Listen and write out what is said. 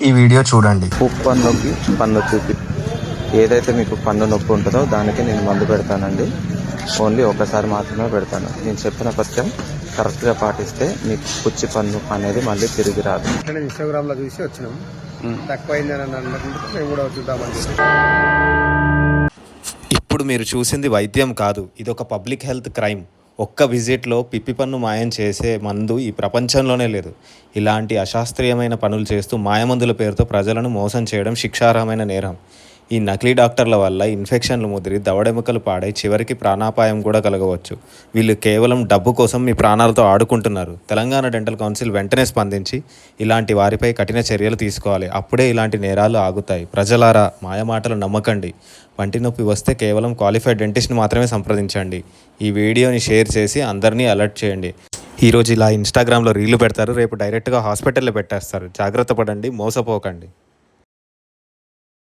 ఈ వీడియో చూడండి. ఉప్పు నొప్పి పన్ను చూపి ఏదైతే మీకు పన్ను నొప్పి ఉంటుందో దానికి నేను మందు పెడతానండి. ఓన్లీ ఒకసారి మాత్రమే పెడతాను. నేను చెప్పిన పథ్యం కరెక్ట్గా పాటిస్తే మీకు పుచ్చి పన్ను అనేది మళ్ళీ తిరిగి రాదు. ఇన్స్టాగ్రామ్లో చూసి వచ్చినాం, తక్కువైందని అనుకుంటే మేము కూడా చూద్దామని. ఇప్పుడు మీరు చూసింది వైద్యం కాదు, ఇది ఒక పబ్లిక్ హెల్త్ క్రైమ్. ఒక్క విజిట్లో పిప్పి పన్ను మాయం చేసే మందు ఈ ప్రపంచంలోనే లేదు. ఇలాంటి అశాస్త్రీయమైన పనులు చేస్తూ మాయమందుల పేరుతో ప్రజలను మోసం చేయడం శిక్షార్హమైన నేరం. ఈ నకిలీ డాక్టర్ల వల్ల ఇన్ఫెక్షన్లు ముదిరి దవడెముకలు పాడై చివరికి ప్రాణాపాయం కూడా కలగవచ్చు. వీళ్ళు కేవలం డబ్బు కోసం మీ ప్రాణాలతో ఆడుకుంటున్నారు. తెలంగాణ డెంటల్ కౌన్సిల్ వెంటనే స్పందించి ఇలాంటి వారిపై కఠిన చర్యలు తీసుకోవాలి. అప్పుడే ఇలాంటి నేరాలు ఆగుతాయి. ప్రజలారా, మాయమాటలు నమ్మకండి. పంటి నొప్పి వస్తే కేవలం క్వాలిఫైడ్ డెంటిస్ట్ని మాత్రమే సంప్రదించండి. ఈ వీడియోని షేర్ చేసి అందరినీ అలర్ట్ చేయండి. ఈరోజు ఇలా ఇన్స్టాగ్రామ్లో రీళ్లు పెడతారు, రేపు డైరెక్ట్గా హాస్పిటల్లో పెట్టేస్తారు. జాగ్రత్త పడండి, మోసపోకండి.